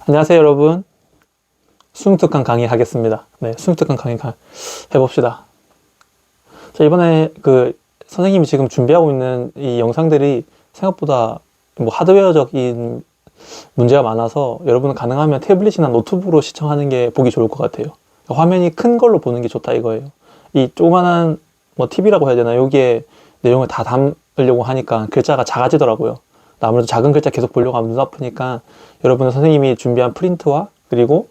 안녕하세요, 여러분. 수능특강 강의 하겠습니다. 네, 수능특강 강의 해봅시다. 자, 이번에 선생님이 지금 준비하고 있는 이 영상들이 생각보다 뭐 하드웨어적인 문제가 많아서 여러분은 가능하면 태블릿이나 노트북으로 시청하는 게 보기 좋을 것 같아요. 화면이 큰 걸로 보는 게 좋다 이거예요. 이 조그만한 뭐 TV라고 해야 되나, 여기에 내용을 다 담으려고 하니까 글자가 작아지더라고요. 아무래도 작은 글자 계속 보려고 하면 눈 아프니까 여러분은 선생님이 준비한 프린트와 그리고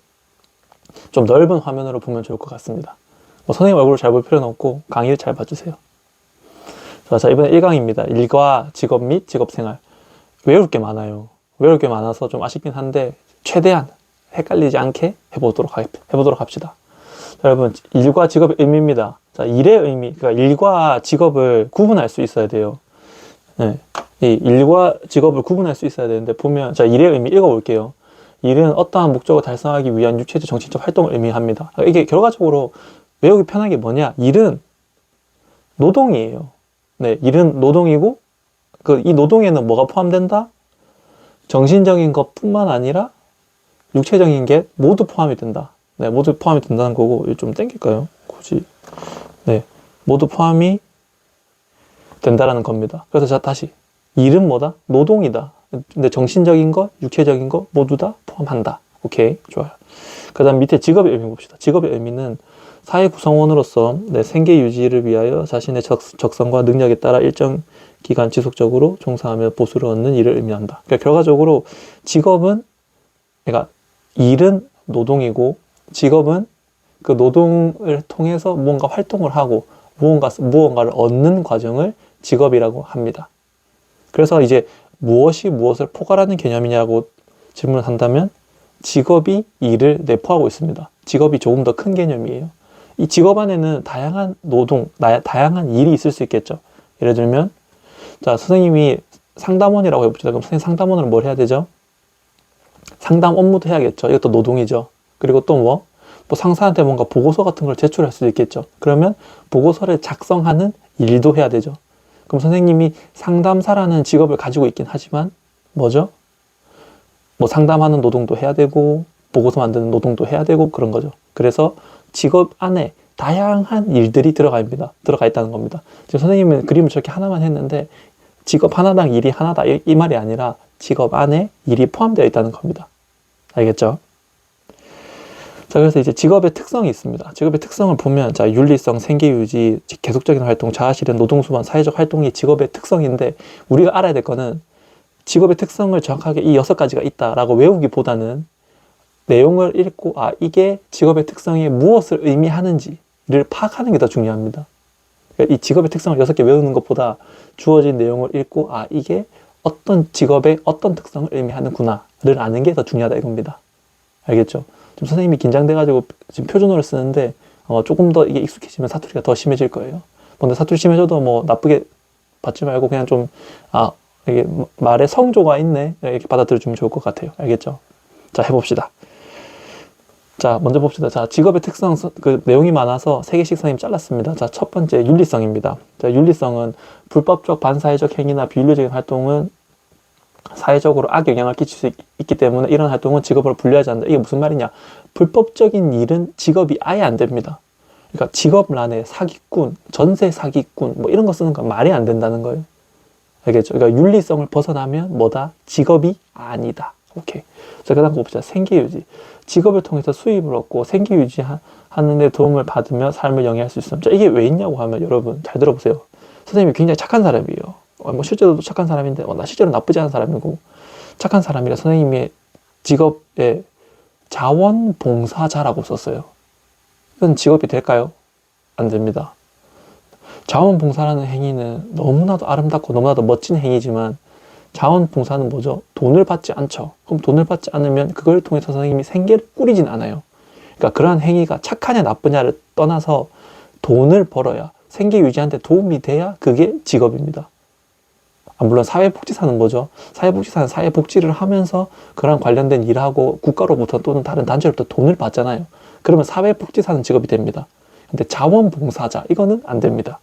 좀 넓은 화면으로 보면 좋을 것 같습니다. 뭐 선생님 얼굴을 잘 볼 필요는 없고 강의를 잘 봐주세요. 자, 이번에 1강입니다. 일과 직업 및 직업생활. 외울 게 많아요. 외울 게 많아서 좀 아쉽긴 한데 최대한 헷갈리지 않게 해보도록 합시다. 자, 여러분, 일과 직업의 의미입니다. 자, 일의 의미, 그러니까 일과 직업을 구분할 수 있어야 돼요. 네. 이 일과 직업을 구분할 수 있어야 되는데, 보면, 자, 일의 의미 읽어볼게요. 일은 어떠한 목적을 달성하기 위한 유체적 정신적 활동을 의미합니다. 이게 결과적으로 외우기 편한 게 뭐냐? 일은 노동이에요. 네, 일은 노동이고, 이 노동에는 뭐가 포함된다? 정신적인 것 뿐만 아니라 육체적인 게 모두 포함이 된다. 네, 모두 포함이 된다는 거고, 이거 좀 땡길까요? 굳이. 네, 모두 포함이 된다라는 겁니다. 그래서 자, 다시. 일은 뭐다? 노동이다. 근데 정신적인 것, 육체적인 것 모두 다 포함한다. 오케이, 좋아요. 그 다음 밑에 직업의 의미 봅시다. 직업의 의미는 사회 구성원으로서 생계 유지를 위하여 자신의 적성과 능력에 따라 일정 기간 지속적으로 종사하며 보수를 얻는 일을 의미한다. 그러니까 결과적으로 직업은, 그러니까 일은 노동이고 직업은 그 노동을 통해서 뭔가 활동을 하고 무언가를 얻는 과정을 직업이라고 합니다. 그래서 이제 무엇이 무엇을 포괄하는 개념이냐고 질문을 한다면 직업이 일을 내포하고 있습니다. 직업이 조금 더 큰 개념이에요. 이 직업 안에는 다양한 노동, 다양한 일이 있을 수 있겠죠. 예를 들면, 자, 선생님이 상담원이라고 해봅시다. 그럼 선생님 상담원으로 뭘 해야 되죠? 상담 업무도 해야겠죠. 이것도 노동이죠. 그리고 또 뭐 상사한테 뭔가 보고서 같은 걸 제출할 수도 있겠죠. 그러면 보고서를 작성하는 일도 해야 되죠. 그럼 선생님이 상담사라는 직업을 가지고 있긴 하지만 뭐죠? 뭐 상담하는 노동도 해야 되고 보고서 만드는 노동도 해야 되고 그런 거죠. 그래서 직업 안에 다양한 일들이 들어가 있다는 겁니다. 지금 선생님은 그림을 저렇게 하나만 했는데 직업 하나당 일이 하나다 이 말이 아니라 직업 안에 일이 포함되어 있다는 겁니다. 알겠죠? 자, 그래서 이제 직업의 특성이 있습니다. 직업의 특성을 보면, 자, 윤리성, 생계유지, 계속적인 활동, 자아실현, 노동수반, 사회적 활동이 직업의 특성인데, 우리가 알아야 될 거는 직업의 특성을 정확하게 이 6가지가 있다라고 외우기보다는 내용을 읽고, 이게 직업의 특성이 무엇을 의미하는지를 파악하는 게 더 중요합니다. 그러니까 이 직업의 특성을 6개 외우는 것보다 주어진 내용을 읽고, 이게 어떤 직업의 어떤 특성을 의미하는구나를 아는 게 더 중요하다 이겁니다. 알겠죠? 지금 선생님이 긴장돼가지고 지금 표준어를 쓰는데 조금 더 이게 익숙해지면 사투리가 더 심해질 거예요. 근데 사투리 심해져도 뭐 나쁘게 받지 말고 그냥 좀 이게 말에 성조가 있네 이렇게 받아들여주면 좋을 것 같아요. 알겠죠? 자, 해봅시다. 자, 먼저 봅시다. 자, 직업의 특성, 내용이 많아서 3개씩 선생님 잘랐습니다. 자, 첫 번째 윤리성입니다. 자, 윤리성은 불법적 반사회적 행위나 비윤리적인 활동은 사회적으로 악영향을 끼칠 수 있기 때문에 이런 활동은 직업으로 분류하지 않는다. 이게 무슨 말이냐? 불법적인 일은 직업이 아예 안 됩니다. 그러니까 직업란에 사기꾼, 전세 사기꾼 뭐 이런 거 쓰는 건 말이 안 된다는 거예요. 알겠죠? 그러니까 윤리성을 벗어나면 뭐다? 직업이 아니다. 오케이. 자, 그 다음 봅시다. 생계유지. 직업을 통해서 수입을 얻고 생계유지하는 데 도움을 받으며 삶을 영위할 수 있습니다. 자, 이게 왜 있냐고 하면 여러분 잘 들어보세요. 선생님이 굉장히 착한 사람이에요. 뭐 실제로도 착한 사람인데 나 실제로 나쁘지 않은 사람이고 착한 사람이라 선생님의 직업에 자원봉사자라고 썼어요. 이건 직업이 될까요? 안 됩니다. 자원봉사라는 행위는 너무나도 아름답고 너무나도 멋진 행위지만 자원봉사는 뭐죠? 돈을 받지 않죠. 그럼 돈을 받지 않으면 그걸 통해서 선생님이 생계를 꾸리진 않아요. 그러니까 그러한 행위가 착하냐 나쁘냐를 떠나서 돈을 벌어야 생계 유지하는 데 도움이 돼야 그게 직업입니다. 물론 사회복지사는 뭐죠? 사회복지사는 사회복지를 하면서 그런 관련된 일하고 국가로부터 또는 다른 단체로부터 돈을 받잖아요. 그러면 사회복지사는 직업이 됩니다. 근데 자원봉사자 이거는 안 됩니다.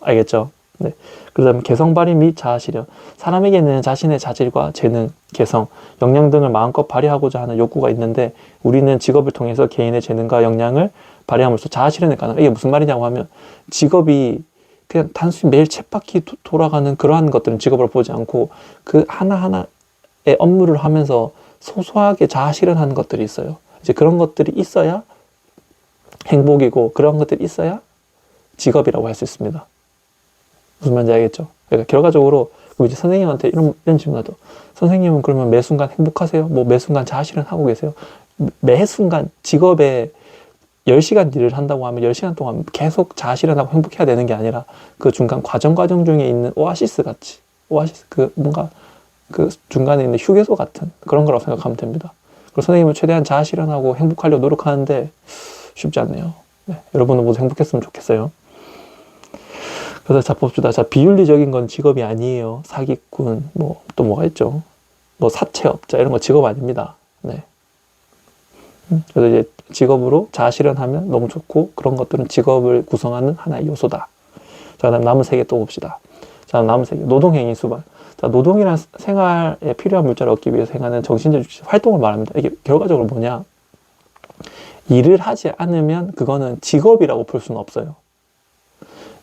알겠죠? 네. 그다음에 개성 발휘 및 자아 실현. 사람에게는 자신의 자질과 재능, 개성, 역량 등을 마음껏 발휘하고자 하는 욕구가 있는데 우리는 직업을 통해서 개인의 재능과 역량을 발휘함으로써 자아 실현을 가능. 이게 무슨 말이냐고 하면 직업이 그냥 단순히 매일 쳇바퀴 돌아가는 그러한 것들은 직업으로 보지 않고 그 하나하나의 업무를 하면서 소소하게 자아 실현하는 것들이 있어요. 이제 그런 것들이 있어야 행복이고 그런 것들이 있어야 직업이라고 할 수 있습니다. 무슨 말인지 알겠죠? 그러니까 결과적으로 이제 선생님한테 이런 질문하죠. 선생님은 그러면 매 순간 행복하세요? 뭐 매 순간 자아 실현하고 계세요? 매 순간 직업에 10시간 일을 한다고 하면 10시간 동안 계속 자아 실현하고 행복해야 되는 게 아니라 그 중간 과정 중에 있는 오아시스 같이 그 뭔가 그 중간에 있는 휴게소 같은 그런 거라고 생각하면 됩니다. 그리고 선생님은 최대한 자아 실현하고 행복하려고 노력하는데 쉽지 않네요. 네, 여러분은 모두 행복했으면 좋겠어요. 그래서 자 봅시다. 자, 비윤리적인 건 직업이 아니에요. 사기꾼, 뭐 또 뭐가 있죠? 뭐 사채업자 이런 거 직업 아닙니다. 네. 그래서 이제 직업으로 자아 실현하면 너무 좋고 그런 것들은 직업을 구성하는 하나의 요소다. 자, 그다음 남은 세 개 또 봅시다. 자, 남은 세 개. 노동행위 수반. 자, 노동이란 생활에 필요한 물자를 얻기 위해서 행하는 정신적 활동을 말합니다. 이게 결과적으로 뭐냐? 일을 하지 않으면 그거는 직업이라고 볼 수는 없어요.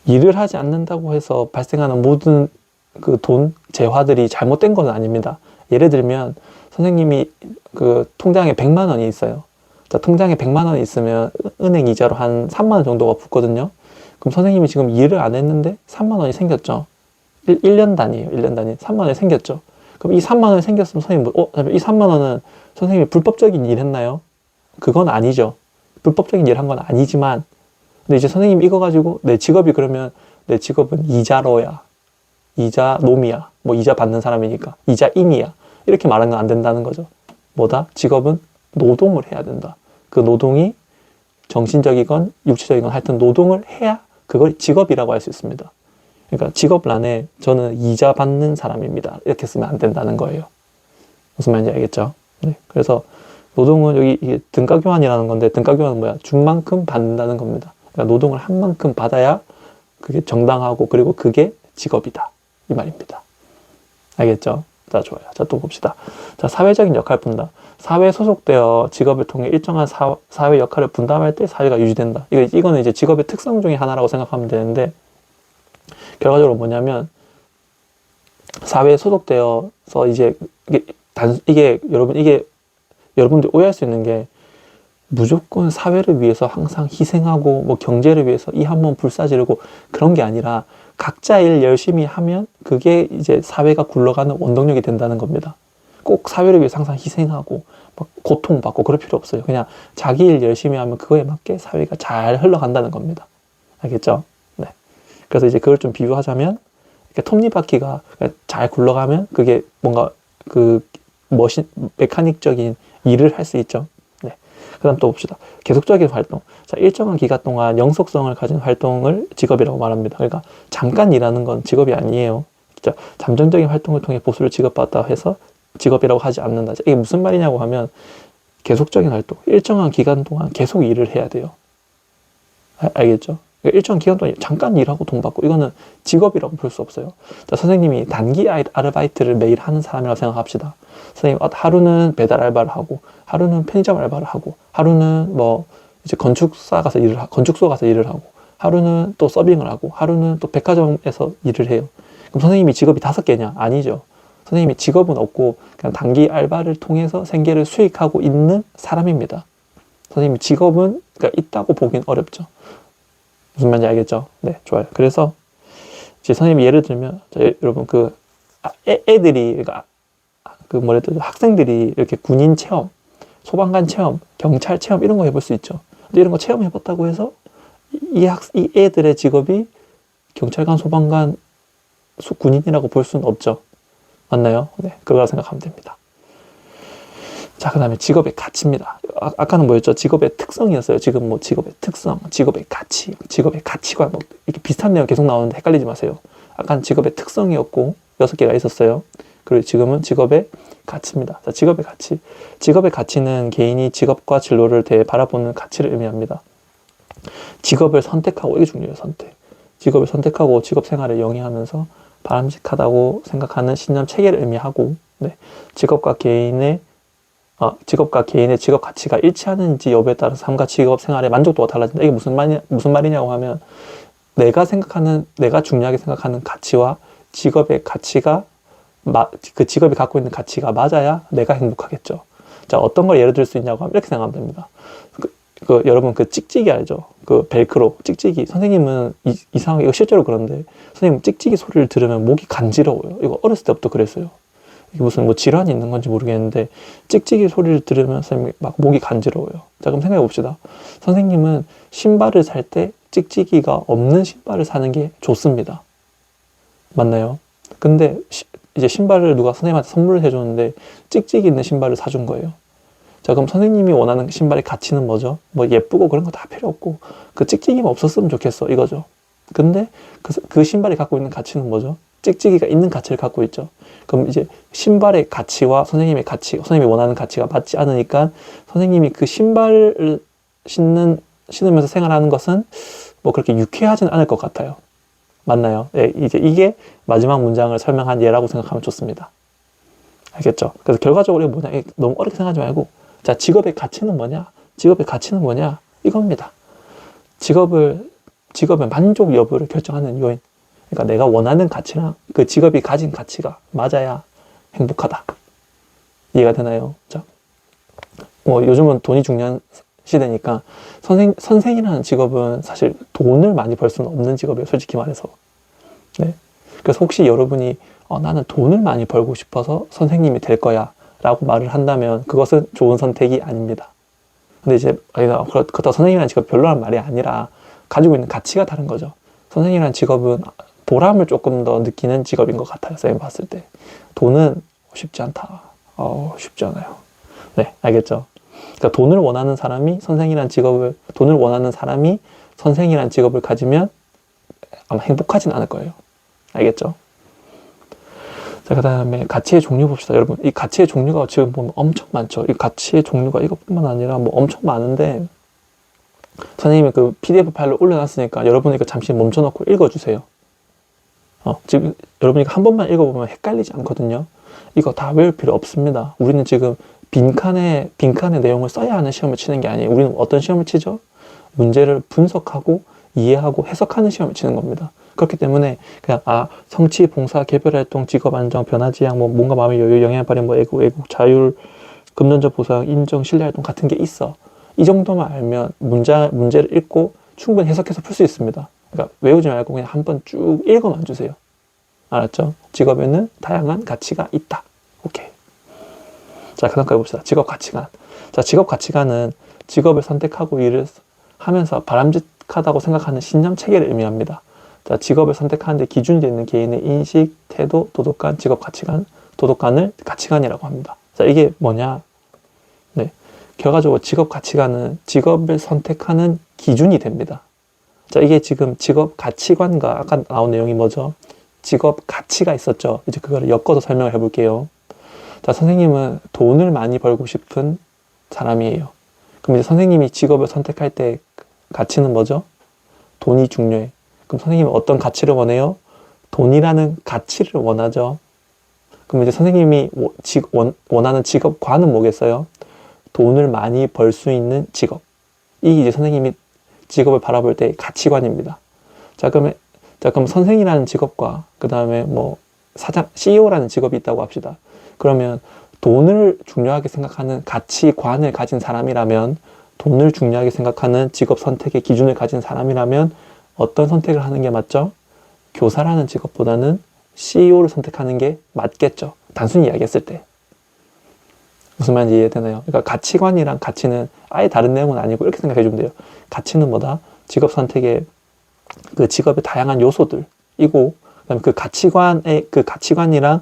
일을 하지 않는다고 해서 발생하는 모든 그 돈, 재화들이 잘못된 건 아닙니다. 예를 들면 선생님이 그 통장에 100만 원이 있어요. 자, 통장에 100만 원이 있으면 은행 이자로 한 3만 원 정도가 붙거든요. 그럼 선생님이 지금 일을 안 했는데 3만 원이 생겼죠. 1년 단위예요. 1년 단위. 3만 원이 생겼죠. 그럼 이 3만 원이 생겼으면 선생님, 이 3만 원은 선생님이 불법적인 일 했나요? 그건 아니죠. 불법적인 일 한 건 아니지만 근데 이제 선생님 이거 가지고 내 직업이 그러면 내 직업은 이자로야. 이자 놈이야. 뭐 이자 받는 사람이니까. 이자인이야. 이렇게 말하는 건 안 된다는 거죠. 뭐다? 직업은 노동을 해야 된다. 그 노동이 정신적이건 육체적이건 하여튼 노동을 해야 그걸 직업이라고 할 수 있습니다. 그러니까 직업란에 저는 이자 받는 사람입니다. 이렇게 쓰면 안 된다는 거예요. 무슨 말인지 알겠죠? 네. 그래서 노동은 여기 이게 등가교환이라는 건데 등가교환은 뭐야? 준 만큼 받는다는 겁니다. 그러니까 노동을 한 만큼 받아야 그게 정당하고 그리고 그게 직업이다. 이 말입니다. 알겠죠? 자, 좋아요. 자, 또 봅시다. 자, 사회적인 역할 분담. 사회에 소속되어 직업을 통해 일정한 사회 역할을 분담할 때 사회가 유지된다. 이거는 이제 직업의 특성 중에 하나라고 생각하면 되는데 결과적으로 뭐냐면 사회에 소속되어서 이제 이게 여러분들이 오해할 수 있는 게 무조건 사회를 위해서 항상 희생하고 뭐 경제를 위해서 이 한 번 불사지르고 그런 게 아니라 각자 일 열심히 하면 그게 이제 사회가 굴러가는 원동력이 된다는 겁니다. 꼭 사회를 위해서 항상 희생하고 막 고통받고 그럴 필요 없어요. 그냥 자기 일 열심히 하면 그거에 맞게 사회가 잘 흘러간다는 겁니다. 알겠죠? 네. 그래서 이제 그걸 좀 비유하자면 이렇게 톱니바퀴가 잘 굴러가면 그게 뭔가 그 메카닉적인 일을 할 수 있죠. 네. 그 다음 또 봅시다. 계속적인 활동. 자, 일정한 기간 동안 영속성을 가진 활동을 직업이라고 말합니다. 그러니까 잠깐 일하는 건 직업이 아니에요. 진짜 잠정적인 활동을 통해 보수를 지급받다 해서 직업이라고 하지 않는다. 이게 무슨 말이냐고 하면 계속적인 활동, 일정한 기간 동안 계속 일을 해야 돼요. 알겠죠? 그러니까 일정한 기간 동안 잠깐 일하고 돈 받고 이거는 직업이라고 볼 수 없어요. 자, 선생님이 단기 아르바이트를 매일 하는 사람이라고 생각합시다. 선생님 하루는 배달 알바를 하고 하루는 편의점 알바를 하고 하루는 뭐 이제 건축소 가서 일을 하고 하루는 또 서빙을 하고 하루는 또 백화점에서 일을 해요. 그럼 선생님이 직업이 5개냐? 아니죠. 선생님이 직업은 없고 그냥 단기 알바를 통해서 생계를 수익하고 있는 사람입니다. 선생님이 직업은 그러니까 있다고 보긴 어렵죠. 무슨 말인지 알겠죠? 네, 좋아요. 그래서 이제 선생님이 예를 들면 여러분 애들이 그러니까 학생들이 이렇게 군인 체험, 소방관 체험, 경찰 체험 이런 거 해볼 수 있죠. 근데 이런 거 체험해봤다고 해서 이 애들의 직업이 경찰관, 소방관, 군인이라고 볼 수는 없죠. 맞나요? 네, 그거라 생각하면 됩니다. 자, 그 다음에 직업의 가치입니다. 아까는 뭐였죠? 직업의 특성이었어요. 지금 뭐 직업의 특성, 직업의 가치, 직업의 가치관, 뭐 이렇게 비슷한 내용 계속 나오는데 헷갈리지 마세요. 아까는 직업의 특성이었고 6개가 있었어요. 그리고 지금은 직업의 가치입니다. 자, 직업의 가치. 직업의 가치는 개인이 직업과 진로를 대해 바라보는 가치를 의미합니다. 직업을 선택하고, 이게 중요해요, 선택. 직업을 선택하고 직업 생활을 영위하면서 바람직하다고 생각하는 신념 체계를 의미하고, 네, 직업과 개인의 직업 가치가 일치하는지 여부에 따라서 삶과 직업 생활의 만족도가 달라진다. 이게 무슨 말이냐고 하면, 내가 중요하게 생각하는 가치와 직업의 가치가, 그 직업이 갖고 있는 가치가 맞아야 내가 행복하겠죠. 자, 어떤 걸 예를 들 수 있냐고 하면 이렇게 생각하면 됩니다. 여러분 그 찍찍이 알죠? 그 벨크로, 찍찍이. 선생님은 이상하게, 이거 실제로 그런데, 선생님 찍찍이 소리를 들으면 목이 간지러워요. 이거 어렸을 때부터 그랬어요. 이게 무슨 뭐 질환이 있는 건지 모르겠는데, 찍찍이 소리를 들으면 선생님이 막 목이 간지러워요. 자, 그럼 생각해 봅시다. 선생님은 신발을 살 때 찍찍이가 없는 신발을 사는 게 좋습니다. 맞나요? 근데 이제 신발을 누가 선생님한테 선물을 해줬는데 찍찍이 있는 신발을 사준 거예요. 자, 그럼 선생님이 원하는 신발의 가치는 뭐죠? 뭐 예쁘고 그런 거 다 필요 없고 그 찍찍이만 없었으면 좋겠어, 이거죠. 근데 그 신발이 갖고 있는 가치는 뭐죠? 찍찍이가 있는 가치를 갖고 있죠. 그럼 이제 신발의 가치와 선생님이 원하는 가치가 맞지 않으니까 선생님이 그 신발을 신으면서 생활하는 것은 뭐 그렇게 유쾌하진 않을 것 같아요. 맞나요? 예, 이제 이게 마지막 문장을 설명한 예라고 생각하면 좋습니다. 알겠죠? 그래서 결과적으로 이게 뭐냐? 너무 어렵게 생각하지 말고, 자, 직업의 가치는 뭐냐? 직업의 가치는 뭐냐? 이겁니다. 직업의 만족 여부를 결정하는 요인. 그러니까 내가 원하는 가치랑 그 직업이 가진 가치가 맞아야 행복하다. 이해가 되나요? 자, 뭐 요즘은 돈이 중요한 시대니까 선생이라는 직업은 사실 돈을 많이 벌 수는 없는 직업이에요, 솔직히 말해서. 네. 그래서 혹시 여러분이 나는 돈을 많이 벌고 싶어서 선생님이 될 거야 라고 말을 한다면 그것은 좋은 선택이 아닙니다. 근데 이제 그렇다고 선생님이라는 직업 별로란 말이 아니라 가지고 있는 가치가 다른 거죠. 선생님이라는 직업은 보람을 조금 더 느끼는 직업인 것 같아요, 선생님 봤을 때. 돈은 쉽지 않다. 쉽지 않아요. 네, 알겠죠? 그러니까 돈을 원하는 사람이 선생이라는 직업을 가지면 아마 행복하진 않을 거예요. 알겠죠? 자, 그 다음에 가치의 종류 봅시다. 여러분, 이 가치의 종류가 지금 보면 엄청 많죠. 이 가치의 종류가 이것뿐만 아니라 뭐 엄청 많은데, 선생님이 그 PDF 파일로 올려놨으니까 여러분이 이거 잠시 멈춰놓고 읽어주세요. 지금 여러분이 한 번만 읽어보면 헷갈리지 않거든요. 이거 다 외울 필요 없습니다. 우리는 지금 빈칸의 내용을 써야 하는 시험을 치는 게 아니에요. 우리는 어떤 시험을 치죠? 문제를 분석하고 이해하고 해석하는 시험을 치는 겁니다. 그렇기 때문에 그냥 성취, 봉사, 개별활동, 직업안정, 변화지향, 뭐 뭔가 마음의 여유, 영향 발휘, 뭐 애국, 자율, 금전적 보상, 인정, 신뢰활동 같은 게 있어. 이 정도만 알면 문제를 읽고 충분히 해석해서 풀 수 있습니다. 그러니까 외우지 말고 그냥 한번 쭉 읽어만 주세요. 알았죠? 직업에는 다양한 가치가 있다. 오케이. 자, 그 다음까지 봅시다. 직업 가치관. 자, 직업 가치관은 직업을 선택하고 일을 하면서 바람직하다고 생각하는 신념 체계를 의미합니다. 자, 직업을 선택하는 데 기준이 되는 개인의 인식, 태도, 도덕관, 직업 가치관, 도덕관을 가치관이라고 합니다. 자, 이게 뭐냐? 네. 결과적으로 직업 가치관은 직업을 선택하는 기준이 됩니다. 자, 이게 지금 직업 가치관과 아까 나온 내용이 뭐죠? 직업 가치가 있었죠. 이제 그거를 엮어서 설명을 해볼게요. 자, 선생님은 돈을 많이 벌고 싶은 사람이에요. 그럼 이제 선생님이 직업을 선택할 때 가치는 뭐죠? 돈이 중요해. 그럼 선생님은 어떤 가치를 원해요? 돈이라는 가치를 원하죠. 그럼 이제 선생님이 원하는 직업관은 뭐겠어요? 돈을 많이 벌 수 있는 직업. 이게 이제 선생님이 직업을 바라볼 때 가치관입니다. 자, 그럼 선생이라는 직업과 그 다음에 뭐 CEO라는 직업이 있다고 합시다. 그러면 돈을 중요하게 생각하는 가치관을 가진 사람이라면, 돈을 중요하게 생각하는 직업 선택의 기준을 가진 사람이라면 어떤 선택을 하는 게 맞죠? 교사라는 직업보다는 CEO를 선택하는 게 맞겠죠. 단순히 이야기했을 때. 무슨 말인지 이해되나요? 그러니까 가치관이랑 가치는 아예 다른 내용은 아니고 이렇게 생각해 주면 돼요. 가치는 뭐다? 직업 선택의 그 직업의 다양한 요소들이고, 그다음에 그 가치관이랑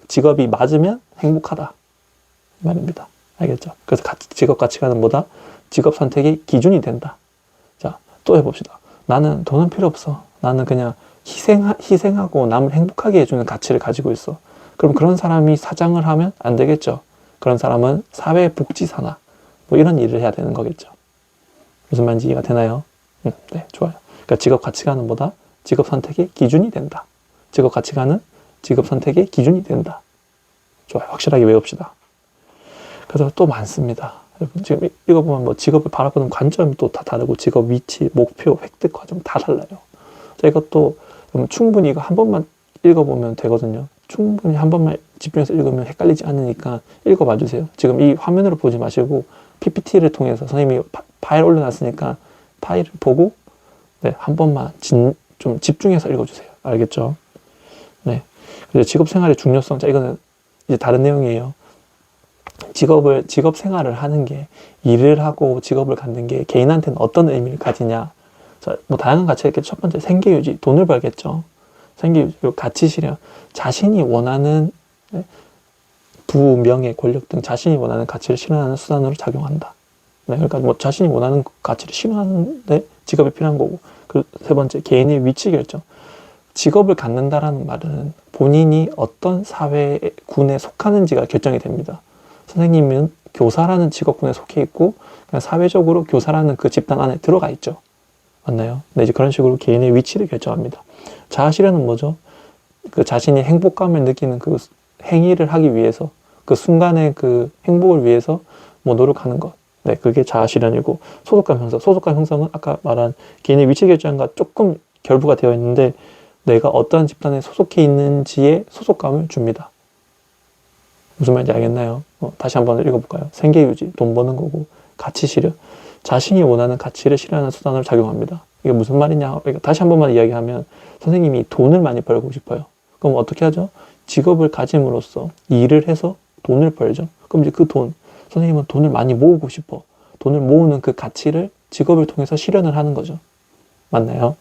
직업이 맞으면 행복하다 말입니다. 알겠죠? 그래서 직업 가치관은 뭐다? 직업 선택의 기준이 된다. 자, 또 해봅시다. 나는 돈은 필요 없어. 나는 그냥 희생하고 남을 행복하게 해주는 가치를 가지고 있어. 그럼 그런 사람이 사장을 하면 안 되겠죠. 그런 사람은 사회복지사나 뭐 이런 일을 해야 되는 거겠죠. 무슨 말인지 이해가 되나요? 네, 좋아요. 그러니까 직업 가치관은 뭐다? 직업 선택의 기준이 된다. 직업 가치관은 직업 선택의 기준이 된다. 좋아요. 확실하게 외웁시다. 그래서 또 많습니다. 지금 읽어보면 뭐 직업을 바라보는 관점이 또 다 다르고 직업 위치, 목표, 획득 과정 다 달라요. 자, 이것도 충분히 이거 한 번만 읽어보면 되거든요. 충분히 한 번만 집중해서 읽으면 헷갈리지 않으니까 읽어봐 주세요. 지금 이 화면으로 보지 마시고 PPT를 통해서 선생님이 파일 올려놨으니까 파일을 보고 네, 한 번만 좀 집중해서 읽어주세요. 알겠죠? 네. 그래서 직업 생활의 중요성. 자, 이거는 이제 다른 내용이에요. 직업 생활을 하는 게, 일을 하고 직업을 갖는 게 개인한테는 어떤 의미를 가지냐. 자, 뭐 다양한 가치가 있겠죠. 첫 번째, 생계유지. 돈을 벌겠죠. 생계유지. 그리고 가치 실현. 자신이 원하는 네, 부, 명예, 권력 등 자신이 원하는 가치를 실현하는 수단으로 작용한다. 네, 그러니까 뭐 자신이 원하는 가치를 실현하는데 직업이 필요한 거고. 그 세 번째, 개인의 위치 결정. 직업을 갖는다라는 말은 본인이 어떤 사회군에 속하는지가 결정이 됩니다. 선생님은 교사라는 직업군에 속해 있고 그냥 사회적으로 교사라는 그 집단 안에 들어가 있죠. 맞나요? 네, 이제 그런 식으로 개인의 위치를 결정합니다. 자아 실현은 뭐죠? 그 자신이 행복감을 느끼는 그 행위를 하기 위해서, 그 순간의 그 행복을 위해서 뭐 노력하는 것. 네, 그게 자아 실현이고, 소속감 형성. 소속감 형성은 아까 말한 개인의 위치 결정과 조금 결부가 되어 있는데 내가 어떤 집단에 소속해 있는지에 소속감을 줍니다. 무슨 말인지 알겠나요? 다시 한번 읽어볼까요? 생계유지, 돈 버는 거고, 가치 실현. 자신이 원하는 가치를 실현하는 수단으로 작용합니다. 이게 무슨 말이냐? 그러니까 다시 한 번만 이야기하면 선생님이 돈을 많이 벌고 싶어요. 그럼 어떻게 하죠? 직업을 가짐으로써 일을 해서 돈을 벌죠. 그럼 이제 그 돈, 선생님은 돈을 많이 모으고 싶어. 돈을 모으는 그 가치를 직업을 통해서 실현을 하는 거죠. 맞나요?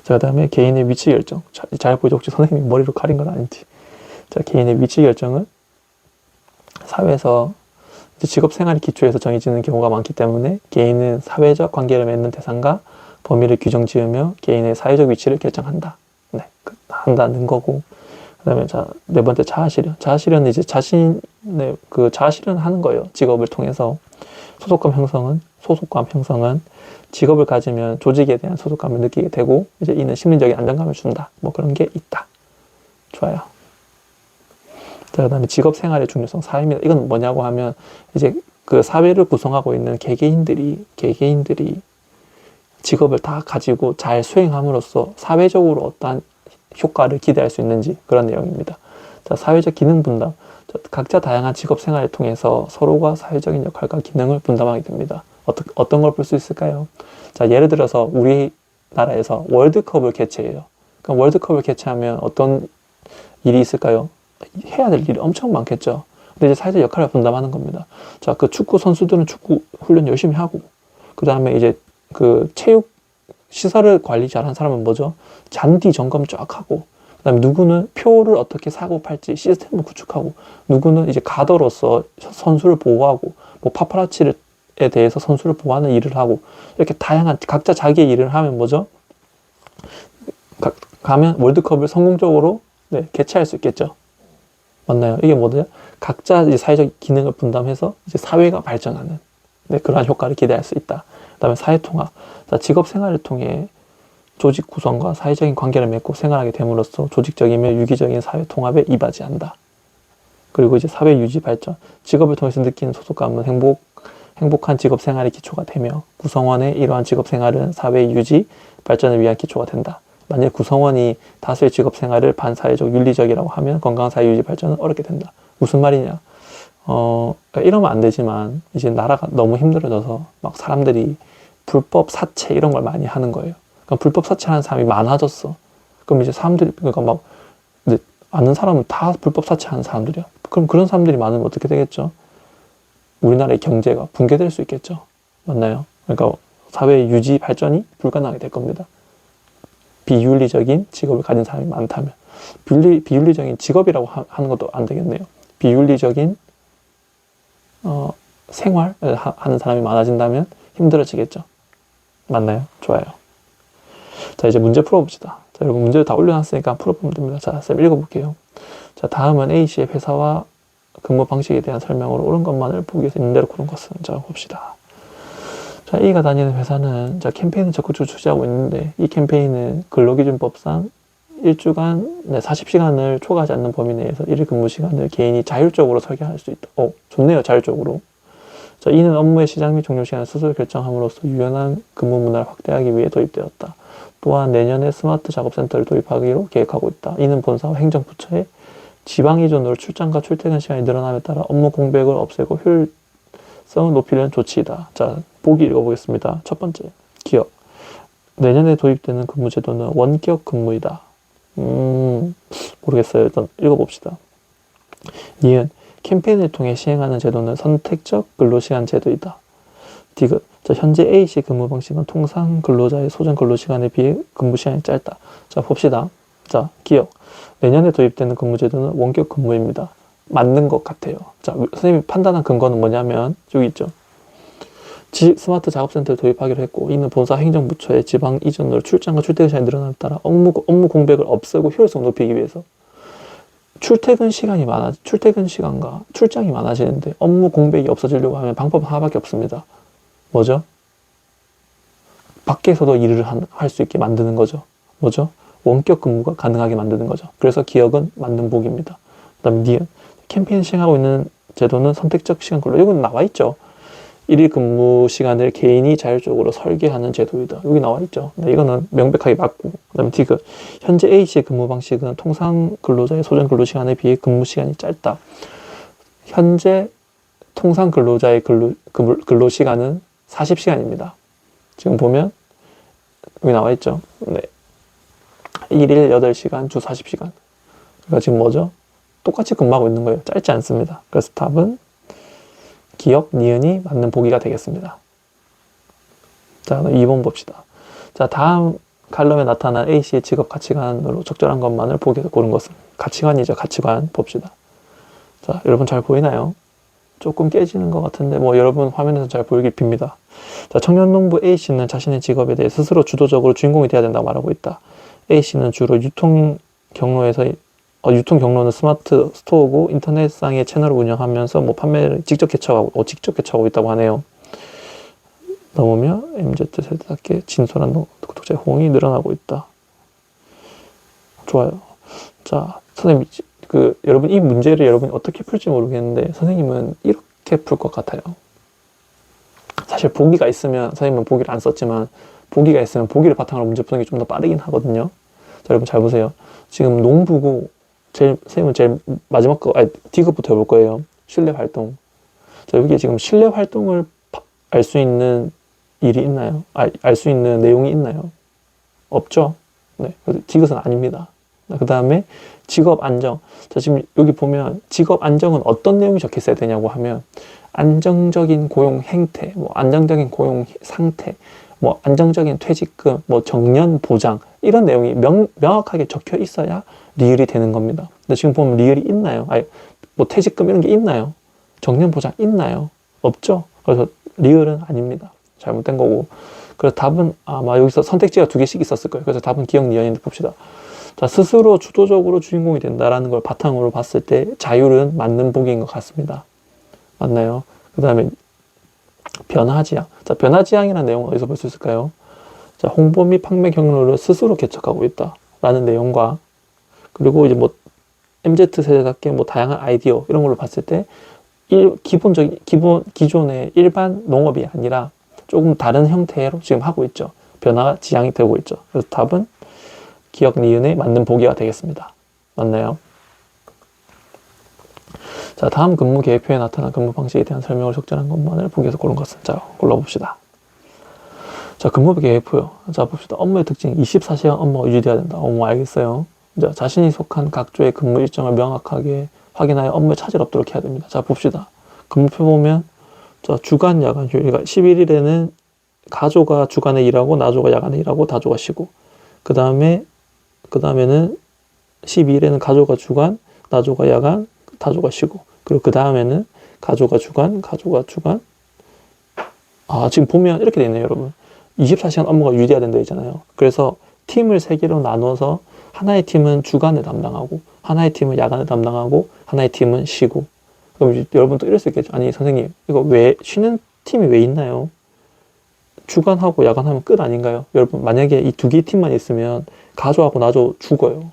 자, 그 다음에 개인의 위치 결정. 잘 보이죠? 혹시 선생님이 머리로 가린 건 아닌지. 자, 개인의 위치 결정은 사회에서 직업 생활이 기초해서 정해지는 경우가 많기 때문에 개인은 사회적 관계를 맺는 대상과 범위를 규정 지으며 개인의 사회적 위치를 결정한다. 네, 한다는 거고. 그 다음에 자, 네 번째 자아 실현. 자아 실현은 이제 자신의 그 자아 실현을 하는 거예요. 직업을 통해서. 소속감 형성은 직업을 가지면 조직에 대한 소속감을 느끼게 되고 이제 이는 심리적인 안정감을 준다. 뭐 그런 게 있다. 좋아요. 자, 그 다음에 직업 생활의 중요성, 사회입니다. 이건 뭐냐고 하면 이제 그 사회를 구성하고 있는 개개인들이 직업을 다 가지고 잘 수행함으로써 사회적으로 어떠한 효과를 기대할 수 있는지 그런 내용입니다. 자, 사회적 기능 분담. 각자 다양한 직업 생활을 통해서 서로가 사회적인 역할과 기능을 분담하게 됩니다. 어떤 걸 볼 수 있을까요? 자, 예를 들어서 우리나라에서 월드컵을 개최해요. 그럼 월드컵을 개최하면 어떤 일이 있을까요? 해야 될 일이 엄청 많겠죠. 근데 이제 사회적 역할을 분담하는 겁니다. 자, 그 축구 선수들은 축구 훈련 열심히 하고, 그 다음에 이제 그 체육 시설을 관리 잘하는 사람은 뭐죠? 잔디 점검 쫙 하고, 그 다음에 누구는 표를 어떻게 사고 팔지 시스템을 구축하고, 누구는 이제 가더로서 선수를 보호하고, 뭐 파파라치에 대해서 선수를 보호하는 일을 하고, 이렇게 다양한 각자 자기의 일을 하면 뭐죠? 가면 월드컵을 성공적으로 네, 개최할 수 있겠죠. 맞나요? 이게 뭐냐? 각자 이제 사회적 기능을 분담해서 이제 사회가 발전하는 네, 그러한 효과를 기대할 수 있다. 그 다음에 사회통합. 자, 직업 생활을 통해 조직 구성과 사회적인 관계를 맺고 생활하게 됨으로써 조직적이며 유기적인 사회통합에 이바지한다. 그리고 이제 사회 유지 발전. 직업을 통해서 느끼는 소속감은 행복한 직업 생활의 기초가 되며 구성원의 이러한 직업 생활은 사회 유지 발전을 위한 기초가 된다. 만약 구성원이 다수의 직업 생활을 반사회적 윤리적이라고 하면 건강한 사회 유지 발전은 어렵게 된다. 무슨 말이냐? 이러면 안 되지만 이제 나라가 너무 힘들어져서 막 사람들이 불법 사채 이런 걸 많이 하는 거예요. 그러니까 불법 사채하는 사람이 많아졌어. 그럼 이제 사람들이 그러니까 막 이제 아는 사람은 다 불법 사채하는 사람들이야. 그럼 그런 사람들이 많으면 어떻게 되겠죠? 우리나라의 경제가 붕괴될 수 있겠죠. 맞나요? 그러니까 사회 유지 발전이 불가능하게 될 겁니다. 비윤리적인 직업을 가진 사람이 많다면. 비윤리적인 직업이라고 하는 것도 안 되겠네요. 비윤리적인 생활을 하는 사람이 많아진다면 힘들어지겠죠. 맞나요? 좋아요. 자, 이제 문제 풀어봅시다. 자, 여러분 문제를 다 올려놨으니까 풀어보면 됩니다. 자, 쌤 읽어볼게요. 자, 다음은 A씨의 회사와 근무 방식에 대한 설명으로 옳은 것만을 보기 위해서 있는 대로 고른 것은. 자, 봅시다. 자, A가 다니는 회사는 자, 캠페인을 적극적으로 추진하고 있는데 이 캠페인은 근로기준법상 1주간 40시간을 초과하지 않는 범위 내에서 1일 근무 시간을 개인이 자율적으로 설계할 수 있다. 좋네요. 자율적으로. 자, 이는 업무의 시작 및 종료 시간을 스스로 결정함으로써 유연한 근무 문화를 확대하기 위해 도입되었다. 또한 내년에 스마트 작업센터를 도입하기로 계획하고 있다. 이는 본사와 행정부처의 지방 이전으로 출장과 출퇴근 시간이 늘어남에 따라 업무 공백을 없애고 효율성을 높이려는 조치이다. 자, 보기 읽어보겠습니다. 첫 번째, 기업. 내년에 도입되는 근무제도는 원격 근무이다. 모르겠어요. 일단 읽어봅시다. 니은, 캠페인을 통해 시행하는 제도는 선택적 근로시간 제도이다. 디귿, 자, 현재 A씨 근무 방식은 통상 근로자의 소정 근로시간에 비해 근무시간이 짧다. 자, 봅시다. 자, 기억. 내년에 도입되는 근무제도는 원격 근무입니다. 맞는 것 같아요. 자, 선생님이 판단한 근거는 뭐냐면, 여기 있죠. 스마트 작업센터를 도입하기로 했고, 이는 본사 행정부처의 지방 이전으로 출장과 출퇴근 시간이 늘어남에 따라 업무 공백을 없애고 효율성 높이기 위해서 출퇴근 시간과 출장이 많아지는데 업무 공백이 없어지려고 하면 방법은 하나밖에 없습니다. 뭐죠? 밖에서도 일을 할 수 있게 만드는 거죠. 뭐죠? 원격 근무가 가능하게 만드는 거죠. 그래서 기억은 맞는 복입니다. 그 다음 니은, 캠페인 시행하고 있는 제도는 선택적 시간 근로. 이건 나와 있죠. 1일 근무 시간을 개인이 자율적으로 설계하는 제도이다. 여기 나와 있죠. 네, 이거는 명백하게 맞고. 그 다음에 디귿, 현재 A씨의 근무 방식은 통상 근로자의 소정 근로 시간에 비해 근무 시간이 짧다. 현재 통상 근로자의 근로 시간은 40시간입니다. 지금 보면 여기 나와 있죠. 네. 1일 8시간, 주 40시간. 그러니까 지금 뭐죠? 똑같이 근무하고 있는 거예요. 짧지 않습니다. 그래서 답은 기억, 니은이 맞는 보기가 되겠습니다. 자, 그럼 2번 봅시다. 자, 다음 칼럼에 나타난 A씨의 직업 가치관으로 적절한 것만을 보기에서 고른 것은 가치관이죠. 가치관 봅시다. 자, 여러분 잘 보이나요? 조금 깨지는 것 같은데 여러분 화면에서 잘 보이길 빕니다. 자, 청년농부 A씨는 자신의 직업에 대해 스스로 주도적으로 주인공이 되어야 된다고 말하고 있다. A씨는 주로 유통 경로는 스마트 스토어고 인터넷상의 채널을 운영하면서 판매를 직접 개척하고 있다고 하네요. 넘으며 MZ세대답게 진솔한 구독자의 호응이 늘어나고 있다. 좋아요. 자, 선생님, 여러분 이 문제를 여러분이 어떻게 풀지 모르겠는데 선생님은 이렇게 풀 것 같아요. 사실 보기가 있으면 선생님은 보기를 안 썼지만 보기가 있으면 보기를 바탕으로 문제 푸는 게 좀 더 빠르긴 하거든요. 자, 여러분 잘 보세요. 지금 농부고 선생님은 제일 마지막 디귿부터 해볼 거예요. 실내 활동. 자, 여기 지금 실내 활동을 알 수 있는 일이 있나요? 알 수 있는 내용이 있나요? 없죠? 네. 그래서 디귿은 아닙니다. 그 다음에 직업 안정. 자, 지금 여기 보면 직업 안정은 어떤 내용이 적혀 있어야 되냐고 하면 안정적인 고용 행태, 안정적인 고용 상태, 안정적인 퇴직금, 정년 보장 이런 내용이 명확하게 적혀 있어야 리을이 되는 겁니다. 근데 지금 보면 리을이 있나요? 퇴직금 이런 게 있나요? 정년 보장 있나요? 없죠? 그래서 리을은 아닙니다. 잘못된 거고. 그래서 답은 아마 여기서 선택지가 2개씩 있었을 거예요. 그래서 답은 기억 니은인데 봅시다. 자, 스스로 주도적으로 주인공이 된다라는 걸 바탕으로 봤을 때 자율은 맞는 보기인 것 같습니다. 맞나요? 그 다음에 변화지향. 자, 변화지향이라는 내용은 어디서 볼 수 있을까요? 자, 홍보 및 판매 경로를 스스로 개척하고 있다라는 내용과 그리고 이제 MZ세대답게 다양한 아이디어 이런 걸로 봤을 때 기존의 일반 농업이 아니라 조금 다른 형태로 지금 하고 있죠. 변화 지향이 되고 있죠. 그래서 답은 기억 니은에 맞는 보기가 되겠습니다. 맞나요? 자, 다음 근무 계획표에 나타난 근무 방식에 대한 설명을 적절한 것만을 보기에서 고른 것은 자, 골라봅시다. 자, 근무 계획표요. 자, 봅시다. 업무의 특징 24시간 업무가 유지돼야 된다. 알겠어요. 자, 자신이 속한 각 조의 근무 일정을 명확하게 확인하여 업무에 차질 없도록 해야 됩니다. 자, 봅시다. 근무표 보면 자, 주간 야간 휴일. 그러니까 11일에는 가조가 주간에 일하고 나조가 야간에 일하고 다조가 쉬고 그 다음에는 12일에는 가조가 주간, 나조가 야간, 다조가 쉬고 그리고 그 다음에는 가조가 주간. 지금 보면 이렇게 되어 있네요, 여러분. 24시간 업무가 유지해야 된다 했잖아요. 그래서 팀을 3개로 나눠서 하나의 팀은 주간에 담당하고 하나의 팀은 야간에 담당하고 하나의 팀은 쉬고. 그럼 여러분 또 이럴 수 있겠죠. 아니 선생님 이거 왜 쉬는 팀이 왜 있나요? 주간하고 야간하면 끝 아닌가요? 여러분, 만약에 이 두 개의 팀만 있으면 가조하고 나조 죽어요.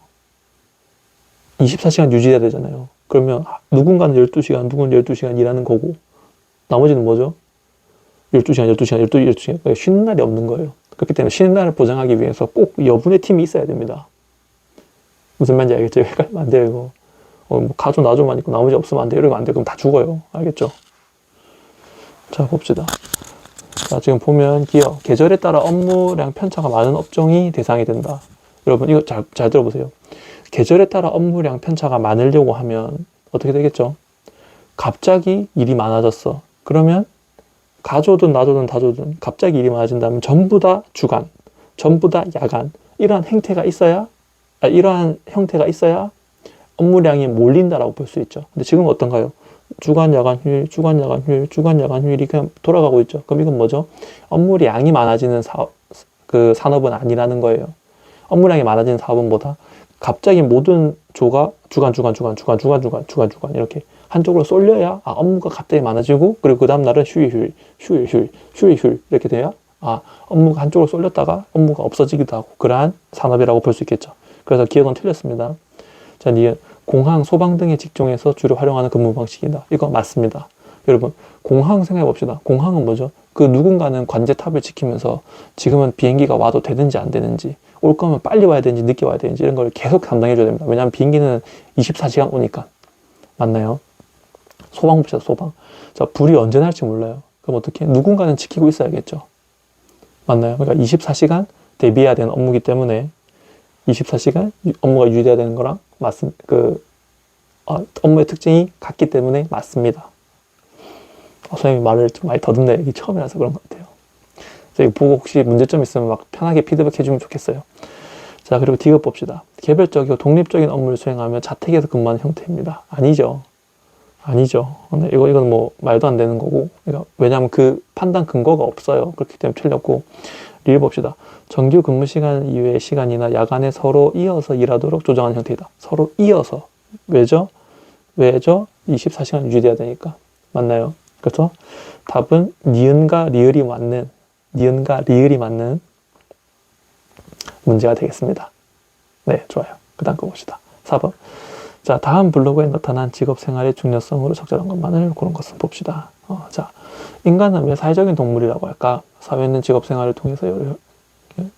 24시간 유지해야 되잖아요. 그러면 누군가는 12시간, 누군가는 12시간 일하는 거고, 나머지는 뭐죠? 12시간, 12시간, 12시간. 그러니까 쉬는 날이 없는 거예요. 그렇기 때문에 쉬는 날을 보장하기 위해서 꼭 여분의 팀이 있어야 됩니다. 무슨 말인지 알겠죠? 헷갈리면 안 돼요, 이거. 뭐 가조, 나조만 있고 나머지 없으면 안 돼요. 이러면 안 돼요. 그럼 다 죽어요. 알겠죠? 자, 봅시다. 자, 지금 보면 기업, 계절에 따라 업무량 편차가 많은 업종이 대상이 된다. 여러분, 이거 잘 들어보세요. 계절에 따라 업무량 편차가 많으려고 하면 어떻게 되겠죠? 갑자기 일이 많아졌어. 그러면 가조든 나조든 다조든 갑자기 일이 많아진다면 전부 다 주간, 전부 다 야간, 이러한 형태가 있어야 업무량이 몰린다라고 볼 수 있죠. 근데 지금 어떤가요? 주간, 야간, 휴일, 주간, 야간, 휴일, 주간, 야간, 휴일이 그냥 돌아가고 있죠. 그럼 이건 뭐죠? 업무량이 많아지는 산업은 아니라는 거예요. 업무량이 많아지는 사업은 뭐다? 갑자기 모든 조가 주간 이렇게 한쪽으로 쏠려야 업무가 갑자기 많아지고, 그리고 그 다음 날은 휴일 이렇게 돼야 업무가 한쪽으로 쏠렸다가 업무가 없어지기도 하고, 그러한 산업이라고 볼 수 있겠죠. 그래서 기억은 틀렸습니다. 자, 니은 공항, 소방 등의 직종에서 주로 활용하는 근무 방식이다. 이거 맞습니다. 여러분, 공항 생각해 봅시다. 공항은 뭐죠? 그 누군가는 관제탑을 지키면서 지금은 비행기가 와도 되는지 안 되는지, 올 거면 빨리 와야 되는지 늦게 와야 되는지 이런 걸 계속 담당해 줘야 됩니다. 왜냐하면 비행기는 24시간 오니까. 맞나요? 소방 봅시다, 소방. 자, 불이 언제 날지 몰라요. 그럼 어떻게? 누군가는 지키고 있어야겠죠. 맞나요? 그러니까 24시간 대비해야 되는 업무이기 때문에 24시간 업무가 유지돼야 되는 거랑 업무의 특징이 같기 때문에 맞습니다. 선생님이 말을 좀 많이 더듬네. 이게 처음이라서 그런 것 같아요. 이거 보고 혹시 문제점 있으면 막 편하게 피드백 해주면 좋겠어요. 자, 그리고 D급 봅시다. 개별적이고 독립적인 업무를 수행하며 자택에서 근무하는 형태입니다. 아니죠. 근데 이건 뭐 말도 안 되는 거고. 그러니까 왜냐하면 그 판단 근거가 없어요. 그렇기 때문에 틀렸고. 리뷰 봅시다. 정규 근무 시간 이외의 시간이나 야간에 서로 이어서 일하도록 조정하는 형태이다. 서로 이어서. 왜죠? 24시간 유지돼야 되니까. 맞나요? 그래서 답은 니은과 리을이 맞는 문제가 되겠습니다. 네, 좋아요. 그 다음 거 봅시다. 4번. 자, 다음 블로그에 나타난 직업 생활의 중요성으로 적절한 것만을 고른 것을 봅시다. 자, 인간은 왜 사회적인 동물이라고 할까? 사회는 직업 생활을 통해서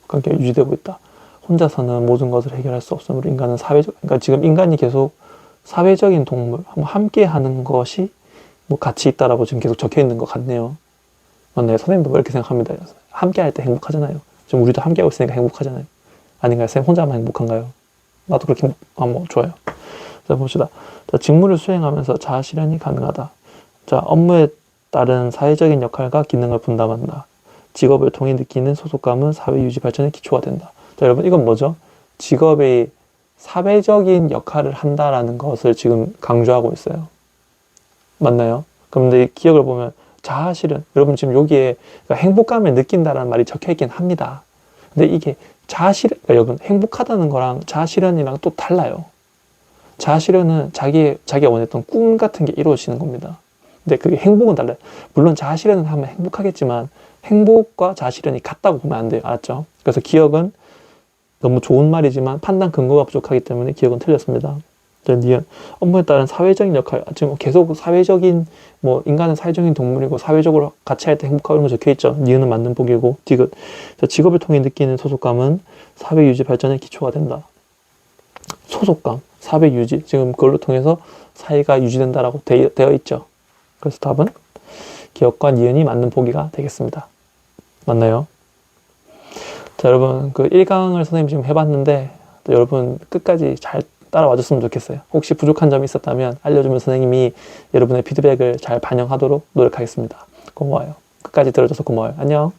관계가 유지되고 있다. 혼자서는 모든 것을 해결할 수 없으므로 인간은 그러니까 지금 인간이 계속 사회적인 동물, 함께 하는 것이 뭐 가치 있다라고 지금 계속 적혀 있는 것 같네요. 맞나요? 선생님도 왜 이렇게 생각합니다. 함께 할 때 행복하잖아요. 지금 우리도 함께 하고 있으니까 행복하잖아요. 아닌가요? 선생님 혼자만 행복한가요? 나도 그렇게 뭐 좋아요. 자, 봅시다. 자, 직무를 수행하면서 자아 실현이 가능하다. 자, 업무에 따른 사회적인 역할과 기능을 분담한다. 직업을 통해 느끼는 소속감은 사회 유지 발전의 기초가 된다. 자, 여러분, 이건 뭐죠? 직업의 사회적인 역할을 한다라는 것을 지금 강조하고 있어요. 맞나요? 그런데 기억을 보면 자아 실현, 여러분 지금 여기에 행복감을 느낀다라는 말이 적혀 있긴 합니다. 근데 이게 자아 실현, 그러니까 여러분 행복하다는 거랑 자아 실현이랑 또 달라요. 자아 실현은 자기가 원했던 꿈 같은 게 이루어지는 겁니다. 근데 그게 행복은 달라요. 물론 자아 실현을 하면 행복하겠지만 행복과 자아 실현이 같다고 보면 안 돼요. 알았죠? 그래서 기억은 너무 좋은 말이지만 판단 근거가 부족하기 때문에 기억은 틀렸습니다. 니은 업무에 따른 사회적인 역할, 지금 계속 사회적인, 인간은 사회적인 동물이고 사회적으로 같이 할 때 행복하고 이런 거 적혀 있죠. 니은은 맞는 보기고. 디귿, 직업을 통해 느끼는 소속감은 사회 유지 발전의 기초가 된다. 소속감, 사회 유지, 지금 그걸로 통해서 사회가 유지된다라고 되어 있죠. 그래서 답은 기억과 니은이 맞는 보기가 되겠습니다. 맞나요? 자, 여러분 그 1강을 선생님이 지금 해봤는데 여러분 끝까지 잘 따라와 줬으면 좋겠어요. 혹시 부족한 점이 있었다면 알려주면 선생님이 여러분의 피드백을 잘 반영하도록 노력하겠습니다. 고마워요. 끝까지 들어줘서 고마워요. 안녕.